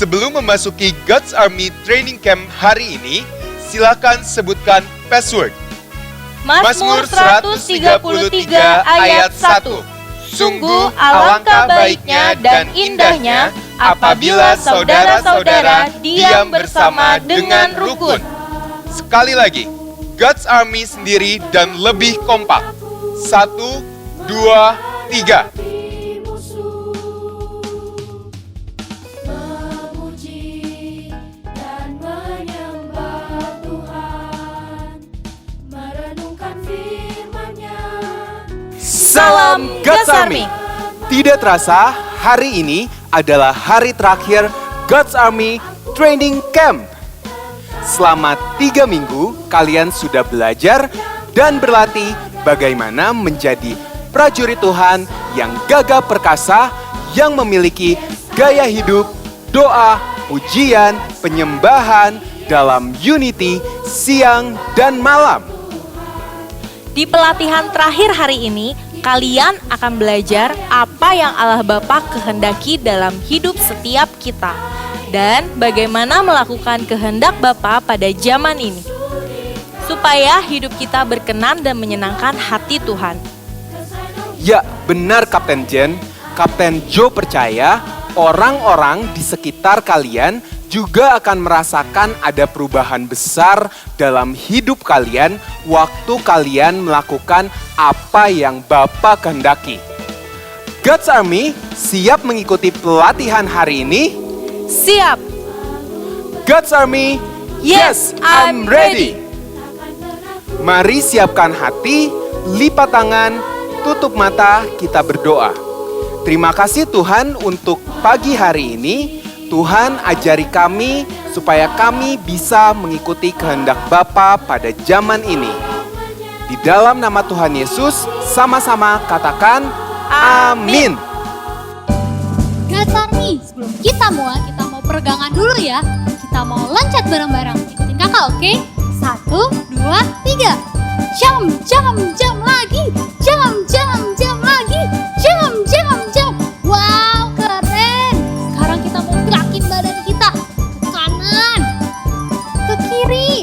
Sebelum memasuki God's Army Training Camp hari ini, silakan sebutkan password. Mazmur 133 ayat 1. Sungguh alangkah baiknya dan indahnya apabila saudara-saudara diam bersama dengan rukun. Sekali lagi, God's Army sendiri dan lebih kompak. 1, 2, 3. Salam God's Army. Tidak terasa, hari ini adalah hari terakhir God's Army Training Camp. Selama 3 minggu, kalian sudah belajar dan berlatih bagaimana menjadi prajurit Tuhan yang gagah perkasa, yang memiliki gaya hidup, doa, pujian, penyembahan dalam unity siang dan malam. Di pelatihan terakhir hari ini, kalian akan belajar apa yang Allah Bapa kehendaki dalam hidup setiap kita dan bagaimana melakukan kehendak Bapa pada zaman ini supaya hidup kita berkenan dan menyenangkan hati Tuhan. Ya, benar Kapten Jen. Kapten Joe percaya orang-orang di sekitar kalian juga akan merasakan ada perubahan besar dalam hidup kalian waktu kalian melakukan apa yang Bapa kehendaki. God's Army siap mengikuti pelatihan hari ini? Siap! God's Army, yes, I'm ready! Mari siapkan hati, lipat tangan, tutup mata, kita berdoa. Terima kasih Tuhan untuk pagi hari ini. Tuhan ajari kami supaya kami bisa mengikuti kehendak Bapa pada zaman ini. Di dalam nama Tuhan Yesus, sama-sama katakan amin. God's Army, sebelum kita mau peregangan dulu ya. Kita mau loncat bareng-bareng. Ikutin kakak, oke? 1, 2, 3. Jump, jump, jump lagi. Jump, jump, jump lagi. Jump, jump, jump. Wow, keren. Sekarang kita mau gerakin badan kita ke kanan, ke kiri,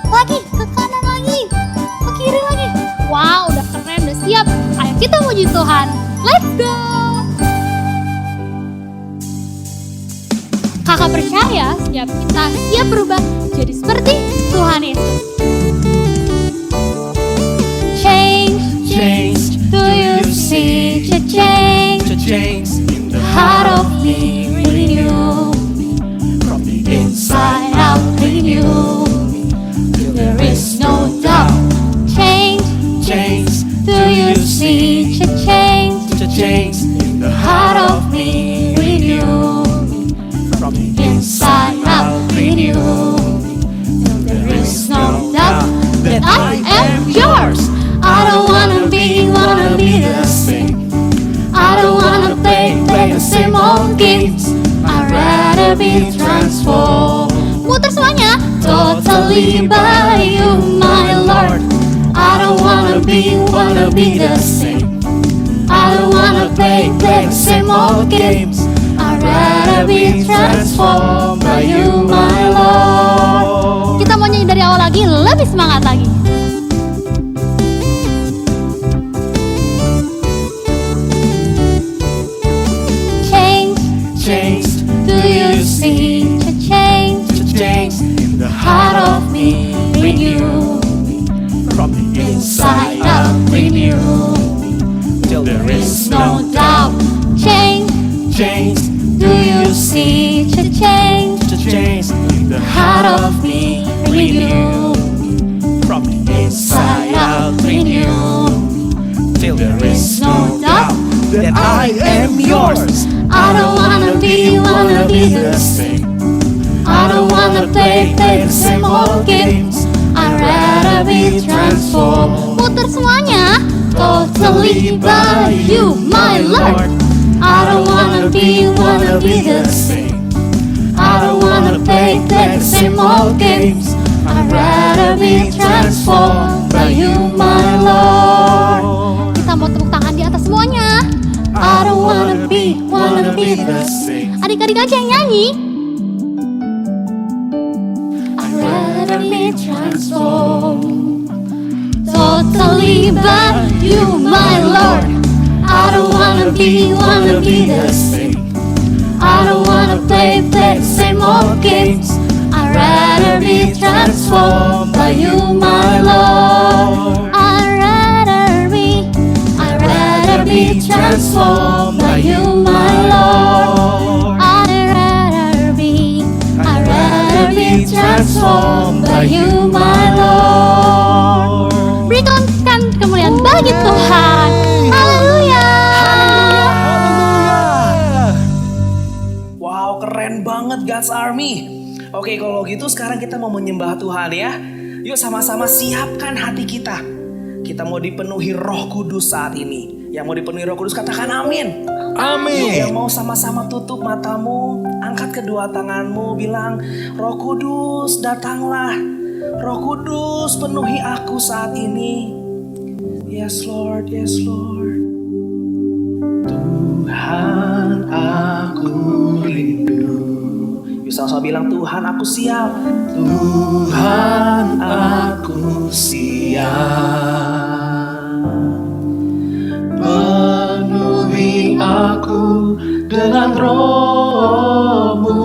lagi ke kanan lagi, ke kiri lagi. Wow, udah keren, udah siap. Ayo kita puji Tuhan. Let's go. Kakak percaya setiap kita siap berubah jadi seperti Tuhan Yesus. Change, do you see the change? In the heart of me, renew me. From the inside out, renew me. Till there is no doubt. Change, do you see the change? In the heart of me, renew me. From the inside out, renew me. Till there is no doubt that I am yours. I don't wanna be the same. I don't wanna play the same old games. I'd rather be transformed. Muter semuanya. Totally by you, my Lord. I don't wanna be the same. I don't wanna play the same old games. I'd rather be transformed by you, my Lord. Kita mau nyanyi dari awal lagi, lebih semangat lagi. Change, do you see the change? In the heart of me, renew me. From the inside out, renew me. Till there is no doubt. Change, do you see the change? In the heart of me, renew me. From the inside out, renew me. Till there is no doubt that I am yours. I don't wanna be the same. I don't wanna play the same old games. I'd rather be transformed. Putar semuanya. Totally by you, my Lord. I don't wanna be the same. I don't wanna play the same old games. I'd rather be transformed by you, my Lord. Kita mau tepuk tangan di atas semuanya. I don't wanna be the same. Adik-adik aja yang nyanyi. transform totally by you, my Lord. I don't wanna be the same. I don't wanna play the same old games. I'd rather be transformed by you, my Lord. I'd rather be transformed by you, my Lord. I'd rather be transformed by you, my Lord. Berikan kemuliaan bagi Tuhan. Haleluya. Wow, keren banget God's Army. Oke, kalau gitu sekarang kita mau menyembah Tuhan ya. Yuk sama-sama siapkan hati kita. Kita mau dipenuhi Roh Kudus saat ini. Yang mau dipenuhi Roh Kudus katakan amin. Amin. Yuk, yang mau sama-sama tutup matamu, angkat kedua tanganmu, bilang, Roh Kudus datanglah. Roh Kudus penuhi aku saat ini. Yes Lord, yes Lord. Tuhan aku rindu. Yuk sama-sama bilang, Tuhan aku siap. Tuhan aku siap. Penuhi aku dengan Roh-Mu.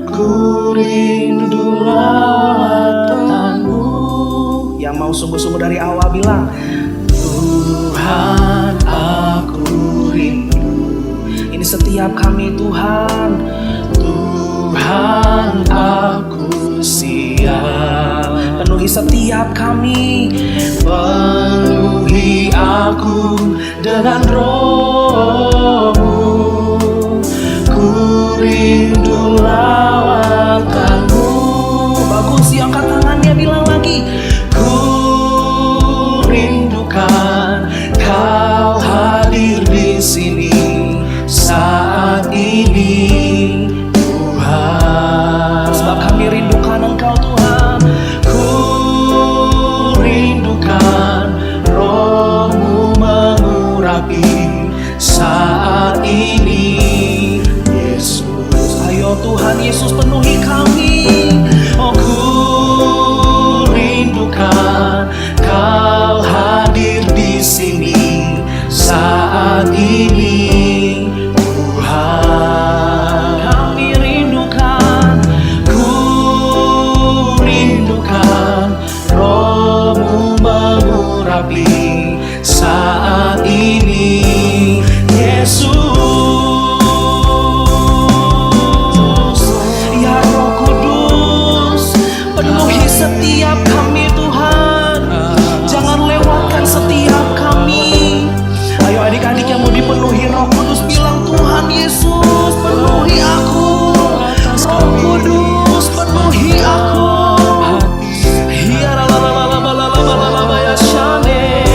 Ku rindu lawatan-Mu. Yang mau sungguh-sungguh dari awal bilang, Tuhan aku rindu. Ini setiap kami Tuhan. Tuhan aku siap. Penuhi setiap kami. Penuhi aku dengan Roh-Mu. Ku rindu lawatan-Mu. Bagus, yang angkat tangannya bilang lagi. Ku rindukan Kau hadir di sini saat ini, Tuhan. Sebab kami rindukan Engkau, Tuhan. Ku rindukan Roh-Mu mengurapi saat ini, Yesus. Ayo Tuhan Yesus penuhi kami. Oh, ku rindukan Kau hadir di sini saat ini, Tuhan. Kami rindukan, ku rindukan Roh-Mu mengurapi saat ini, Yesus. Ya Roh Kudus, penuhi setiap kami Tuhan. Jangan lewatkan setiap kami. Ayo adik-adik yang mau dipenuhi Roh Kudus bilang, Tuhan Yesus penuhi aku. Roh Kudus penuhi aku. Ya lalalalalalalalalala ya shane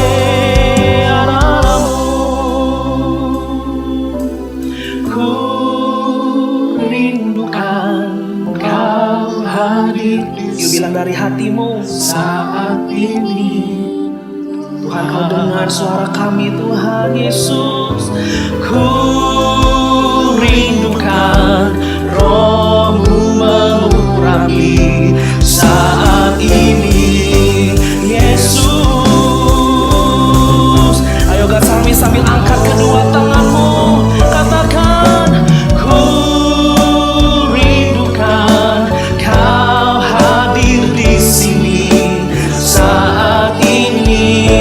aralamu. Ku rindukan Kau hadir. Yuk bilang dari hatimu saat ini. Tuhan Kau dengar suara kami Tuhan Yesus. Ku rindukan Roh-Mu mengurapi saat ini, Yesus. Ayo Gatsarmi sambil angkat kedua tanganmu, katakan, ku rindukan Kau hadir di sini saat ini.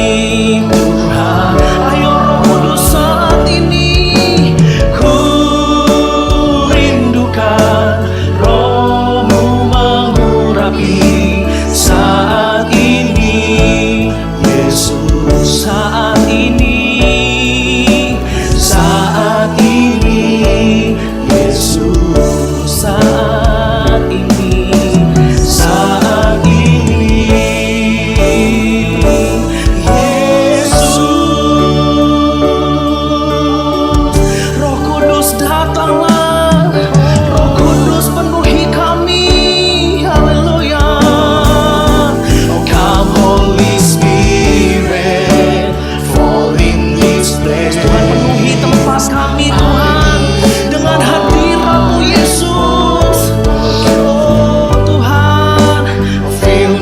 Feel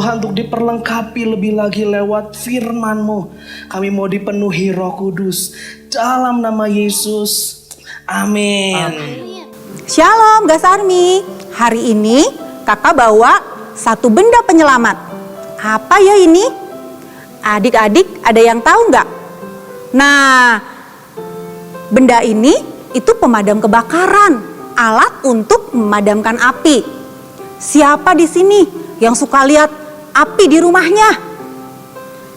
Tuhan untuk diperlengkapi lebih lagi lewat firman-Mu. Kami mau dipenuhi Roh Kudus dalam nama Yesus. Amin. Shalom Gas Army. Hari ini kakak bawa satu benda penyelamat. Apa ya ini? Adik-adik ada yang tahu nggak? Nah, benda ini itu pemadam kebakaran, alat untuk memadamkan api. Siapa di sini yang suka lihat api di rumahnya?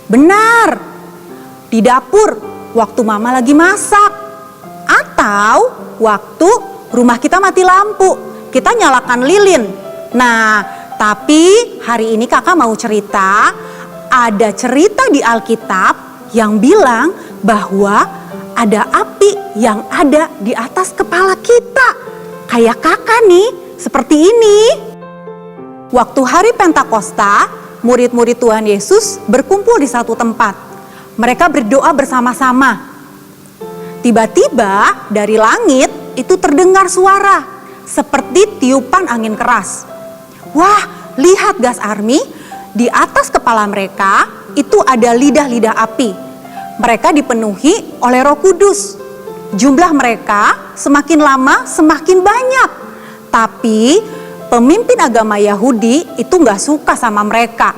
Benar, di dapur waktu mama lagi masak. Atau waktu rumah kita mati lampu, kita nyalakan lilin. Nah, tapi hari ini kakak mau cerita, ada cerita di Alkitab yang bilang bahwa ada api yang ada di atas kepala kita. Kayak kakak nih, seperti ini. Waktu hari Pentakosta, murid-murid Tuhan Yesus berkumpul di satu tempat. Mereka berdoa bersama-sama. Tiba-tiba dari langit itu terdengar suara seperti tiupan angin keras. Wah, lihat Gas Army, di atas kepala mereka itu ada lidah-lidah api. Mereka dipenuhi oleh Roh Kudus. Jumlah mereka semakin lama semakin banyak. Tapi pemimpin agama Yahudi itu gak suka sama mereka.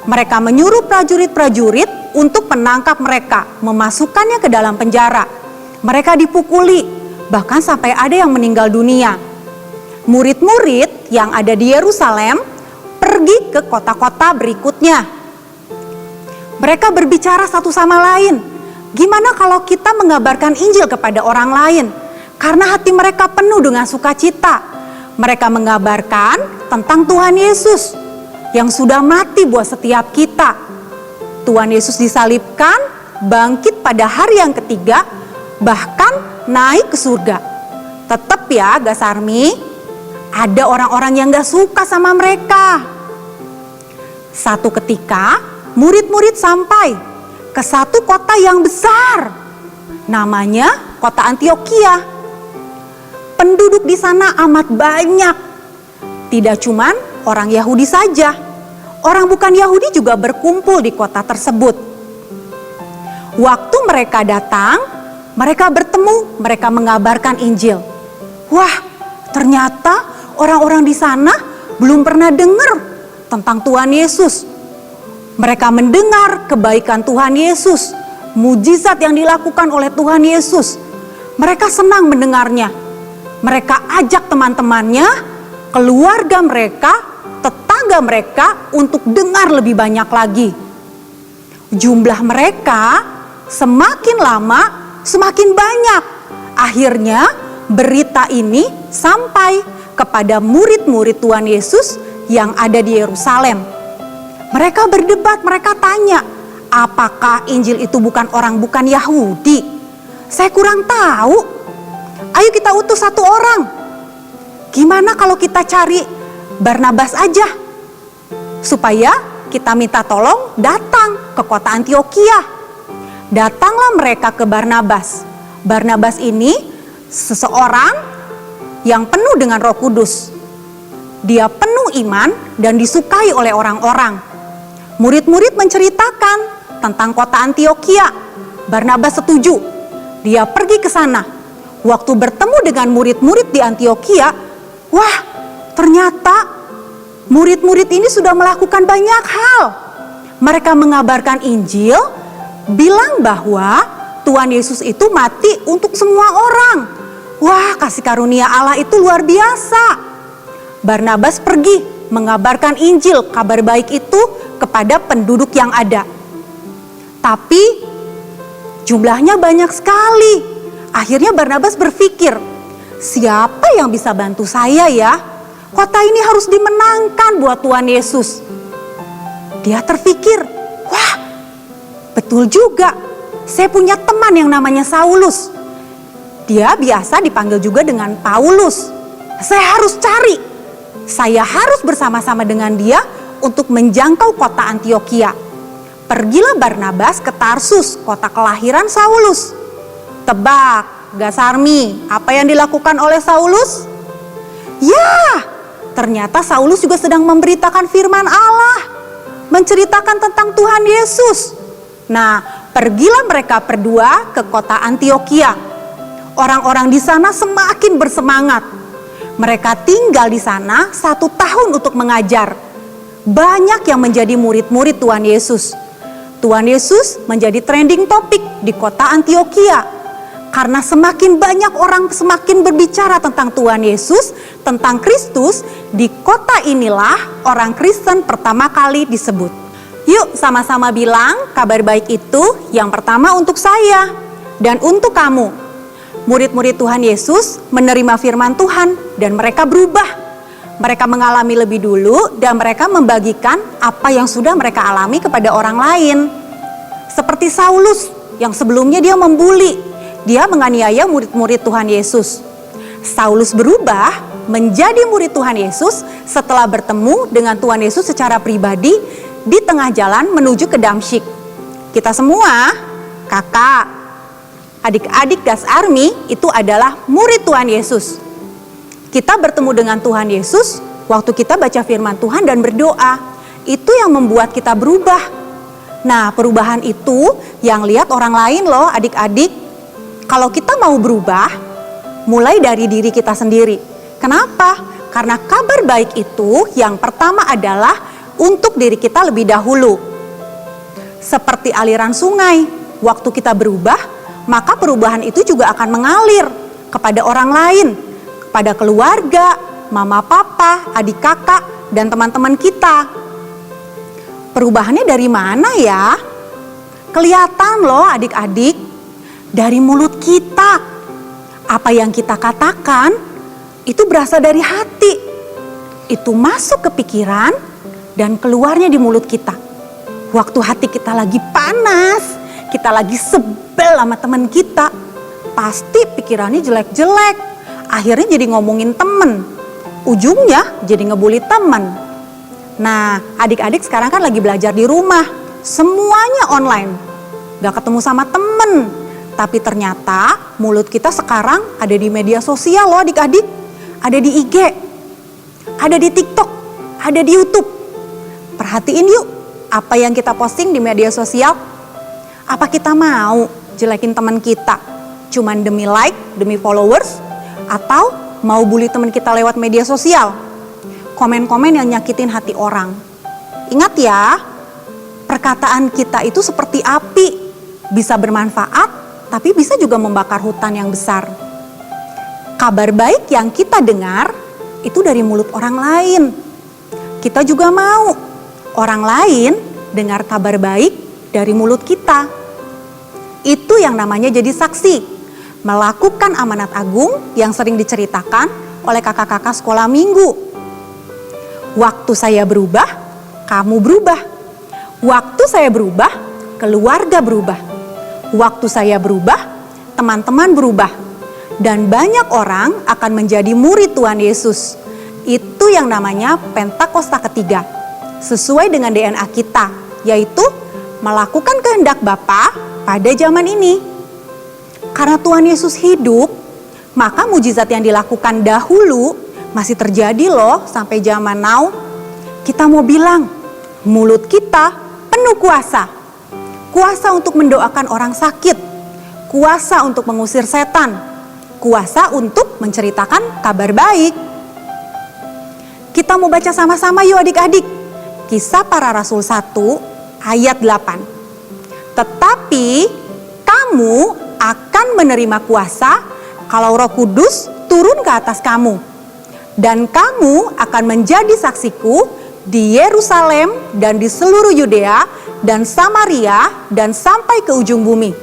Mereka menyuruh prajurit-prajurit untuk menangkap mereka, memasukkannya ke dalam penjara. Mereka dipukuli, bahkan sampai ada yang meninggal dunia. Murid-murid yang ada di Yerusalem pergi ke kota-kota berikutnya. Mereka berbicara satu sama lain. Gimana kalau kita mengabarkan Injil kepada orang lain? Karena hati mereka penuh dengan sukacita. Mereka mengabarkan tentang Tuhan Yesus yang sudah mati buat setiap kita. Tuhan Yesus disalibkan, bangkit pada hari yang ketiga, bahkan naik ke surga. Tetap ya Gas Army, ada orang-orang yang gak suka sama mereka. Satu ketika murid-murid sampai ke satu kota yang besar, namanya kota Antiokhia. Penduduk di sana amat banyak. Tidak cuman orang Yahudi saja, orang bukan Yahudi juga berkumpul di kota tersebut. Waktu mereka datang, mereka bertemu, mereka mengabarkan Injil. Wah, ternyata orang-orang di sana belum pernah dengar tentang Tuhan Yesus. Mereka mendengar kebaikan Tuhan Yesus, mujizat yang dilakukan oleh Tuhan Yesus. Mereka senang mendengarnya. Mereka ajak teman-temannya, keluarga mereka, tetangga mereka untuk dengar lebih banyak lagi. Jumlah mereka semakin lama semakin banyak. Akhirnya berita ini sampai kepada murid-murid Tuhan Yesus yang ada di Yerusalem. Mereka berdebat, mereka tanya, apakah Injil itu bukan Yahudi? Saya kurang tahu. Ayo kita utus satu orang. Gimana kalau kita cari Barnabas aja? Supaya kita minta tolong datang ke kota Antiokhia. Datanglah mereka ke Barnabas. Barnabas ini seseorang yang penuh dengan Roh Kudus. Dia penuh iman dan disukai oleh orang-orang. Murid-murid menceritakan tentang kota Antiokhia. Barnabas setuju. Dia pergi ke sana. Waktu bertemu dengan murid-murid di Antiokhia, wah, ternyata murid-murid ini sudah melakukan banyak hal. Mereka mengabarkan Injil, bilang bahwa Tuhan Yesus itu mati untuk semua orang. Wah, kasih karunia Allah itu luar biasa. Barnabas pergi mengabarkan Injil, kabar baik itu kepada penduduk yang ada. Tapi jumlahnya banyak sekali. Akhirnya Barnabas berpikir, siapa yang bisa bantu saya ya? Kota ini harus dimenangkan buat Tuhan Yesus. Dia terpikir, wah, betul juga. Saya punya teman yang namanya Saulus. Dia biasa dipanggil juga dengan Paulus. Saya harus cari. Saya harus bersama-sama dengan dia untuk menjangkau kota Antiokhia. Pergilah Barnabas ke Tarsus, kota kelahiran Saulus. Tebak, Gas Army, apa yang dilakukan oleh Saulus? Ya, ternyata Saulus juga sedang memberitakan firman Allah. menceritakan tentang Tuhan Yesus. Nah, pergilah mereka berdua ke kota Antiokhia. Orang-orang di sana semakin bersemangat. Mereka tinggal di sana 1 tahun untuk mengajar. Banyak yang menjadi murid-murid Tuhan Yesus. Tuhan Yesus menjadi trending topik di kota Antiokhia. Karena semakin banyak orang semakin berbicara tentang Tuhan Yesus, tentang Kristus, di kota inilah orang Kristen pertama kali disebut. Yuk sama-sama bilang kabar baik itu yang pertama untuk saya dan untuk kamu. Murid-murid Tuhan Yesus menerima firman Tuhan dan mereka berubah. Mereka mengalami lebih dulu dan mereka membagikan apa yang sudah mereka alami kepada orang lain. Seperti Saulus yang sebelumnya dia membuli, dia menganiaya murid-murid Tuhan Yesus. Saulus berubah menjadi murid Tuhan Yesus setelah bertemu dengan Tuhan Yesus secara pribadi di tengah jalan menuju ke Damsyik. Kita semua, kakak, adik-adik Das Army itu adalah murid Tuhan Yesus. Kita bertemu dengan Tuhan Yesus waktu kita baca firman Tuhan dan berdoa. Itu yang membuat kita berubah. Nah, perubahan itu yang lihat orang lain loh adik-adik. Kalau kita mau berubah, mulai dari diri kita sendiri. Kenapa? Karena kabar baik itu yang pertama adalah untuk diri kita lebih dahulu. Seperti aliran sungai, waktu kita berubah, maka perubahan itu juga akan mengalir kepada orang lain, kepada keluarga, mama, papa, adik, kakak, dan teman-teman kita. Perubahannya dari mana ya? Kelihatan loh adik-adik, dari mulut kita. Apa yang kita katakan, itu berasal dari hati. Itu masuk ke pikiran, dan keluarnya di mulut kita. Waktu hati kita lagi panas, kita lagi sebel sama teman kita, pasti pikirannya jelek-jelek. Akhirnya jadi ngomongin temen, ujungnya jadi ngebully temen. Nah, adik-adik sekarang kan lagi belajar di rumah, semuanya online, gak ketemu sama temen. Tapi ternyata mulut kita sekarang ada di media sosial loh adik-adik, ada di IG, ada di TikTok, ada di YouTube. Perhatiin yuk, apa yang kita posting di media sosial. Apa kita mau jelekin teman kita cuman demi like, demi followers, atau mau bully teman kita lewat media sosial? Komen-komen yang nyakitin hati orang. Ingat ya, perkataan kita itu seperti api, bisa bermanfaat, tapi bisa juga membakar hutan yang besar. Kabar baik yang kita dengar itu dari mulut orang lain. Kita juga mau orang lain dengar kabar baik dari mulut kita. Itu yang namanya jadi saksi, melakukan amanat agung yang sering diceritakan oleh kakak-kakak sekolah minggu. Waktu saya berubah, kamu berubah. Waktu saya berubah, keluarga berubah. Waktu saya berubah, teman-teman berubah. Dan banyak orang akan menjadi murid Tuhan Yesus. Itu yang namanya Pentakosta ketiga. Sesuai dengan DNA kita, yaitu melakukan kehendak Bapa pada zaman ini. Karena Tuhan Yesus hidup, maka mujizat yang dilakukan dahulu masih terjadi loh sampai zaman now. Kita mau bilang, mulut kita penuh kuasa. Kuasa untuk mendoakan orang sakit, kuasa untuk mengusir setan, kuasa untuk menceritakan kabar baik. Kita mau baca sama-sama yuk adik-adik. Kisah Para Rasul 1 ayat 8. Tetapi kamu akan menerima kuasa kalau Roh Kudus turun ke atas kamu. Dan kamu akan menjadi saksiku di Yerusalem dan di seluruh Yudea dan Samaria dan sampai ke ujung bumi.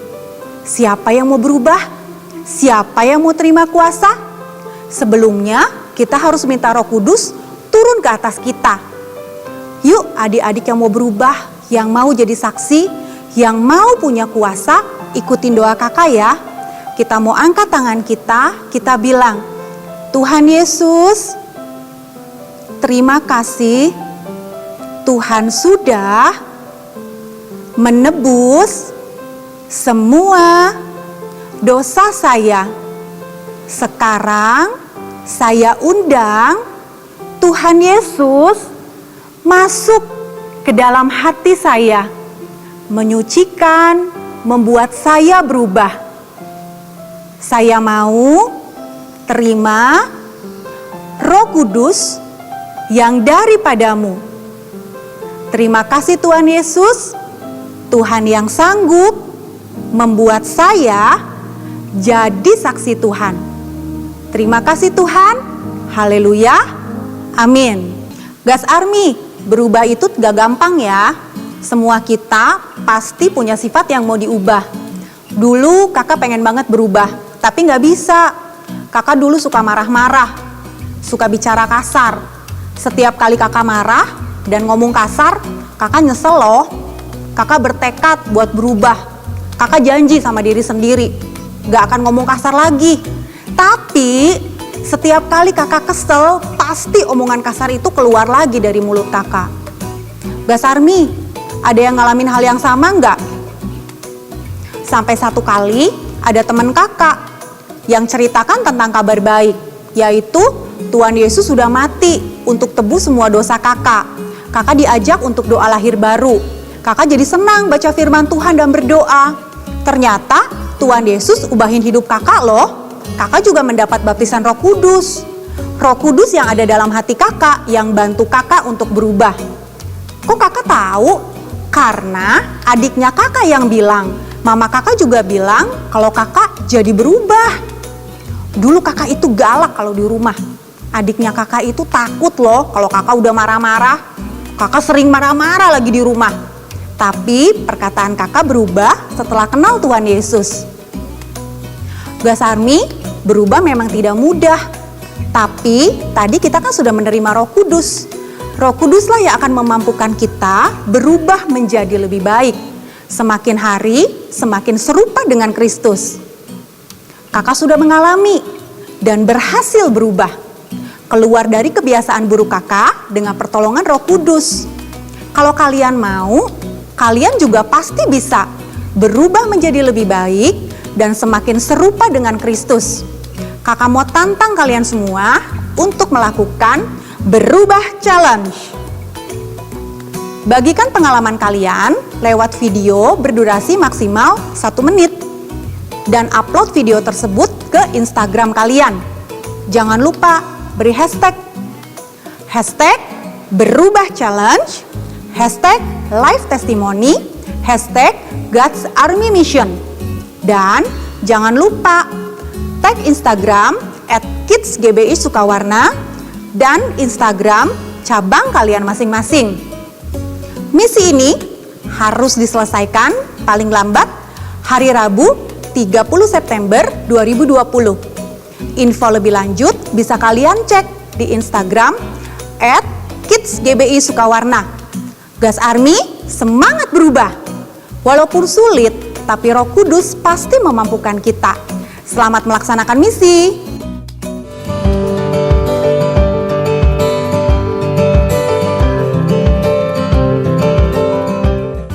Siapa yang mau berubah? Siapa yang mau terima kuasa? Sebelumnya kita harus minta Roh Kudus turun ke atas kita. Yuk adik-adik yang mau berubah, yang mau jadi saksi, yang mau punya kuasa, ikutin doa kakak ya. Kita mau angkat tangan kita bilang, Tuhan Yesus, terima kasih Tuhan sudah menebus semua dosa saya. Sekarang saya undang Tuhan Yesus masuk ke dalam hati saya, menyucikan, membuat saya berubah. Saya mau terima Roh Kudus yang daripadamu. Terima kasih Tuhan Yesus, Tuhan yang sanggup membuat saya jadi saksi Tuhan. Terima kasih Tuhan, haleluya, amin. Gas Army, berubah itu gak gampang ya. Semua kita pasti punya sifat yang mau diubah. Dulu kakak pengen banget berubah, tapi gak bisa. Kakak dulu suka marah-marah, suka bicara kasar. Setiap kali kakak marah dan ngomong kasar, kakak nyesel loh. Kakak bertekad buat berubah. Kakak janji sama diri sendiri, gak akan ngomong kasar lagi. Tapi setiap kali kakak kesel, pasti omongan kasar itu keluar lagi dari mulut kakak. Gas Army, ada yang ngalamin hal yang sama nggak? Sampai satu kali ada teman kakak yang ceritakan tentang kabar baik, yaitu Tuhan Yesus sudah mati untuk tebus semua dosa kakak. Kakak diajak untuk doa lahir baru. Kakak jadi senang baca firman Tuhan dan berdoa. Ternyata Tuhan Yesus ubahin hidup kakak loh. Kakak juga mendapat baptisan Roh Kudus. Roh Kudus yang ada dalam hati kakak yang bantu kakak untuk berubah. Kok kakak tahu? Karena adiknya kakak yang bilang. Mama kakak juga bilang kalau kakak jadi berubah. Dulu kakak itu galak kalau di rumah. Adiknya kakak itu takut loh kalau kakak udah marah-marah. Kakak sering marah-marah lagi di rumah. Tapi perkataan kakak berubah setelah kenal Tuhan Yesus. Gas Army, berubah memang tidak mudah. Tapi tadi kita kan sudah menerima Roh Kudus. Roh Kuduslah yang akan memampukan kita berubah menjadi lebih baik. Semakin hari, semakin serupa dengan Kristus. Kakak sudah mengalami dan berhasil berubah. Keluar dari kebiasaan buruk kakak dengan pertolongan Roh Kudus. Kalau kalian mau, kalian juga pasti bisa berubah menjadi lebih baik dan semakin serupa dengan Kristus. Kakak mau tantang kalian semua untuk melakukan berubah challenge. Bagikan pengalaman kalian lewat video berdurasi maksimal 1 menit dan upload video tersebut ke Instagram kalian. Jangan lupa beri hashtag berubah challenge, hashtag live testimony, hashtag God's Army Mission. Dan jangan lupa tag Instagram @kidsgbi Sukawarna dan Instagram cabang kalian masing-masing. Misi ini harus diselesaikan paling lambat hari Rabu 30 September 2020. Info lebih lanjut bisa kalian cek di Instagram @kidsgbi Sukawarna. Gas Army, semangat berubah. Walaupun sulit, tapi Roh Kudus pasti memampukan kita. Selamat melaksanakan misi.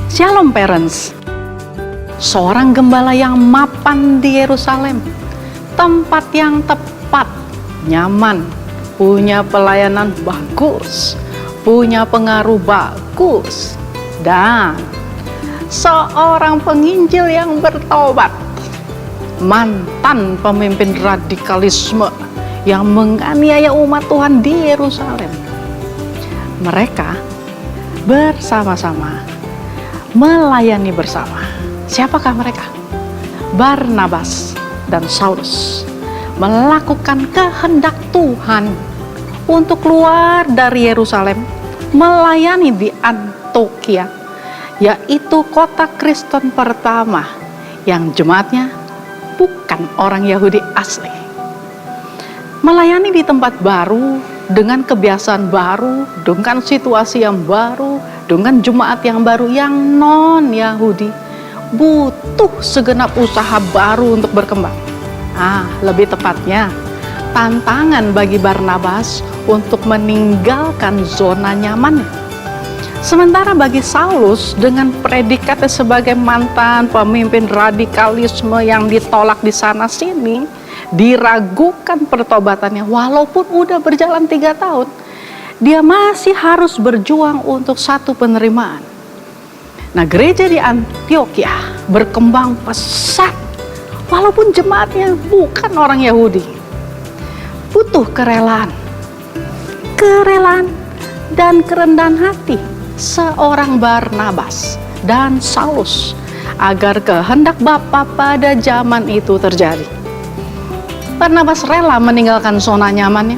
Shalom parents. Seorang gembala yang mapan di Yerusalem, tempat yang tepat, nyaman, punya pelayanan bagus, punya pengaruh bagus, dan seorang penginjil yang bertobat, mantan pemimpin radikalisme yang menganiaya umat Tuhan di Yerusalem. Mereka bersama-sama melayani bersama. Siapakah mereka? Barnabas dan Saulus melakukan kehendak Tuhan untuk keluar dari Yerusalem, melayani di Antioquia, yaitu kota Kristen pertama yang jemaatnya bukan orang Yahudi asli. Melayani di tempat baru, dengan kebiasaan baru, dengan situasi yang baru, dengan jemaat yang baru yang non-Yahudi, butuh segenap usaha baru untuk berkembang. Lebih tepatnya, tantangan bagi Barnabas untuk meninggalkan zona nyaman. Sementara bagi Saulus dengan predikatnya sebagai mantan pemimpin radikalisme yang ditolak di sana sini, diragukan pertobatannya walaupun udah berjalan 3 tahun. dia masih harus berjuang untuk satu penerimaan. Nah, gereja di Antioquia berkembang pesat walaupun jemaatnya bukan orang Yahudi. Butuh kerelaan dan kerendahan hati seorang Barnabas dan Saulus agar kehendak Bapa pada zaman itu terjadi. Barnabas rela meninggalkan zona nyamannya,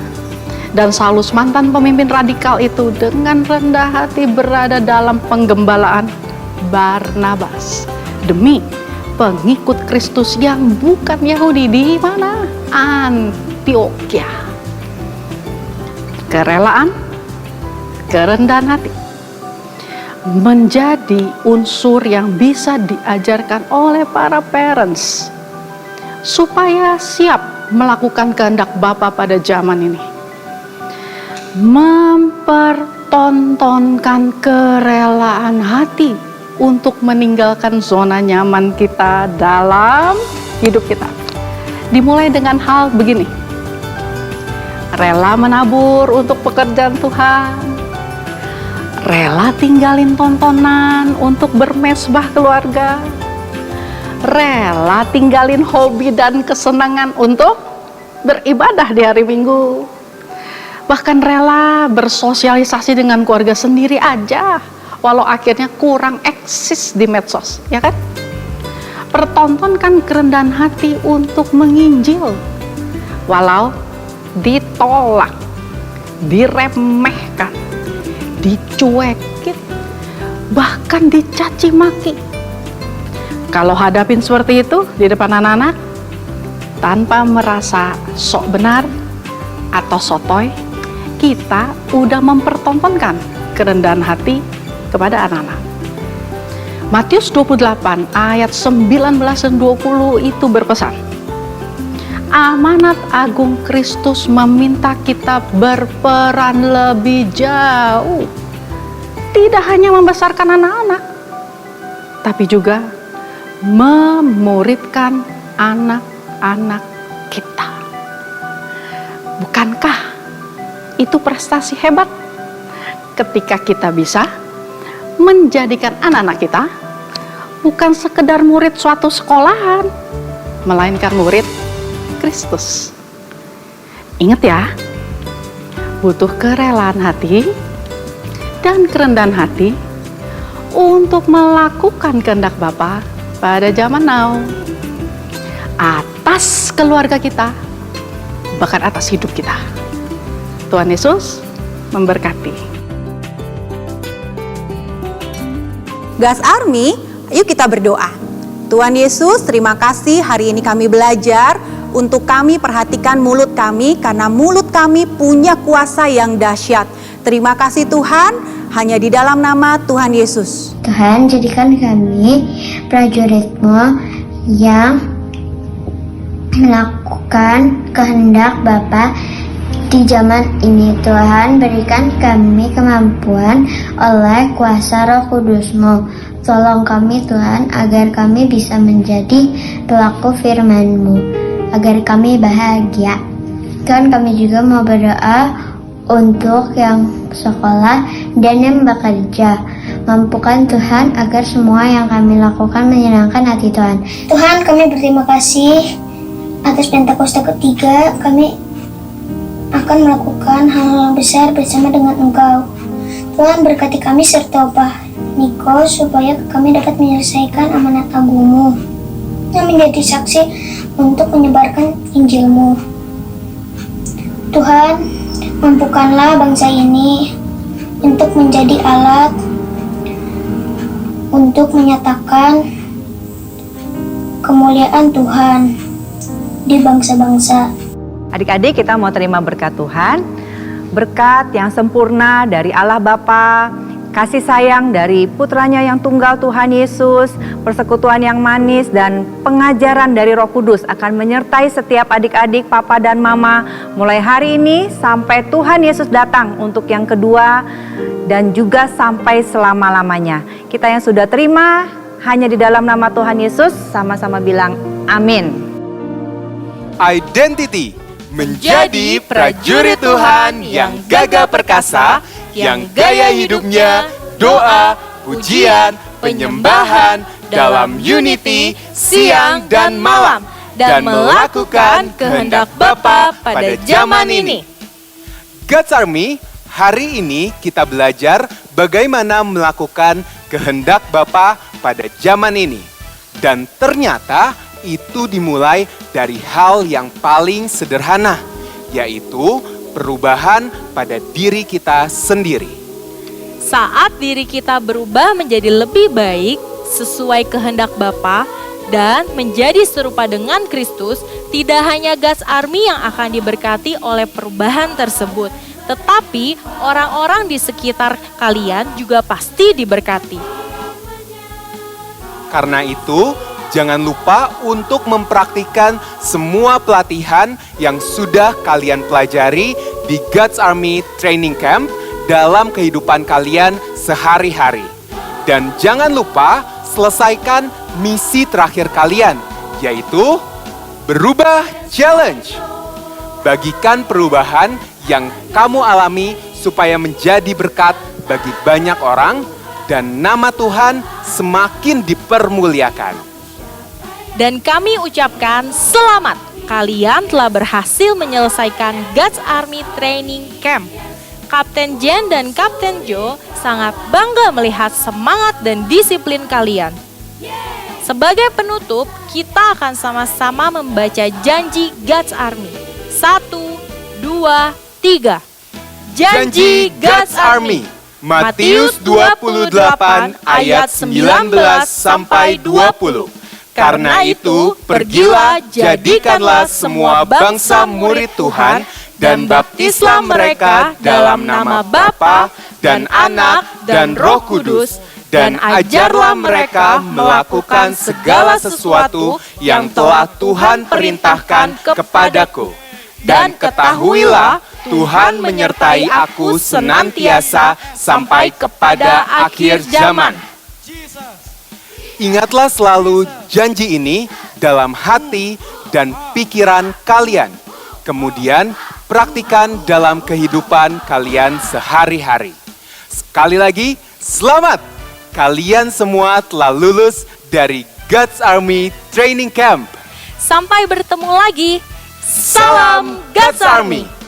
dan Saulus, mantan pemimpin radikal itu, dengan rendah hati berada dalam penggembalaan Barnabas demi pengikut Kristus yang bukan Yahudi di mana? Antioquia. Kerelaan, kerendahan hati menjadi unsur yang bisa diajarkan oleh para parents supaya siap melakukan kehendak Bapa pada zaman ini. Mempertontonkan kerelaan hati untuk meninggalkan zona nyaman kita dalam hidup kita. Dimulai dengan hal begini: rela menabur untuk pekerjaan Tuhan, rela tinggalin tontonan untuk bermesbah keluarga, rela tinggalin hobi dan kesenangan untuk beribadah di hari Minggu, bahkan rela bersosialisasi dengan keluarga sendiri aja walau akhirnya kurang eksis di medsos, ya kan? Pertontonkan kerendahan hati untuk menginjil walau ditolak, diremehkan, dicuekin, bahkan dicaci maki. Kalau hadapin seperti itu di depan anak-anak tanpa merasa sok benar atau sotoy, kita udah mempertontonkan kerendahan hati kepada anak-anak. Matius 28 ayat 19 dan 20 itu berpesan, amanat agung Kristus meminta kita berperan lebih jauh, tidak hanya membesarkan anak-anak, tapi juga memuridkan anak-anak kita. Bukankah itu prestasi hebat ketika kita bisa menjadikan anak-anak kita bukan sekedar murid suatu sekolahan, melainkan murid Kristus. Ingat ya, butuh kerelaan hati dan kerendahan hati untuk melakukan kehendak Bapa pada zaman now, atas keluarga kita, bahkan atas hidup kita. Tuhan Yesus memberkati. God's Army, yuk kita berdoa. Tuhan Yesus, terima kasih hari ini kami belajar untuk kami perhatikan mulut kami, karena mulut kami punya kuasa yang dahsyat. Terima kasih Tuhan, hanya di dalam nama Tuhan Yesus. Tuhan, jadikan kami prajurit-Mu yang melakukan kehendak Bapa di zaman ini. Tuhan, berikan kami kemampuan oleh kuasa Roh Kudus-Mu. Tolong kami Tuhan, agar kami bisa menjadi pelaku firman-Mu, agar kami bahagia. Tuhan, kami juga mau berdoa untuk yang sekolah dan yang bekerja. Mampukan Tuhan agar semua yang kami lakukan menyenangkan hati Tuhan. Tuhan, kami berterima kasih atas Pentakosta ketiga. Kami akan melakukan hal-hal besar bersama dengan Engkau. Tuhan, berkati kami serta Pak Niko supaya kami dapat menyelesaikan amanat agung-Mu yang menjadi saksi untuk menyebarkan Injil-Mu. Tuhan, mampukanlah bangsa ini untuk menjadi alat untuk menyatakan kemuliaan Tuhan di bangsa-bangsa. Adik-adik, kita mau terima berkat Tuhan, berkat yang sempurna dari Allah Bapa, kasih sayang dari putranya yang tunggal Tuhan Yesus, persekutuan yang manis dan pengajaran dari Roh Kudus akan menyertai setiap adik-adik, papa dan mama mulai hari ini sampai Tuhan Yesus datang untuk yang kedua dan juga sampai selama-lamanya. Kita yang sudah terima hanya di dalam nama Tuhan Yesus sama-sama bilang amin. Identity menjadi prajurit Tuhan yang gagah perkasa, yang gaya hidupnya doa, pujian, penyembahan dalam unity siang dan malam, dan melakukan kehendak Bapa pada zaman ini. God's Army, hari ini kita belajar bagaimana melakukan kehendak Bapa pada zaman ini. Dan ternyata itu dimulai dari hal yang paling sederhana, yaitu perubahan pada diri kita sendiri. Saat diri kita berubah menjadi lebih baik sesuai kehendak Bapa dan menjadi serupa dengan Kristus, tidak hanya God's Army yang akan diberkati oleh perubahan tersebut, tetapi orang-orang di sekitar kalian juga pasti diberkati. Karena itu, jangan lupa untuk mempraktikkan semua pelatihan yang sudah kalian pelajari di God's Army Training Camp dalam kehidupan kalian sehari-hari. Dan jangan lupa selesaikan misi terakhir kalian, yaitu Berubah Challenge. Bagikan perubahan yang kamu alami supaya menjadi berkat bagi banyak orang dan nama Tuhan semakin dipermuliakan. Dan kami ucapkan selamat, kalian telah berhasil menyelesaikan God's Army Training Camp. Kapten Jen dan Kapten Joe sangat bangga melihat semangat dan disiplin kalian. Sebagai penutup, kita akan sama-sama membaca janji God's Army. 1, 2, 3. Janji God's Army. Matius 28 ayat 19 sampai 20. Karena itu, pergilah, jadikanlah semua bangsa murid Tuhan, dan baptislah mereka dalam nama Bapa dan Anak dan Roh Kudus, dan ajarlah mereka melakukan segala sesuatu yang telah Tuhan perintahkan kepadaku. Dan ketahuilah, Tuhan menyertai aku senantiasa sampai kepada akhir zaman. Ingatlah selalu janji ini dalam hati dan pikiran kalian. Kemudian praktikan dalam kehidupan kalian sehari-hari. Sekali lagi, selamat! Kalian semua telah lulus dari God's Army Training Camp. Sampai bertemu lagi. Salam God's Army.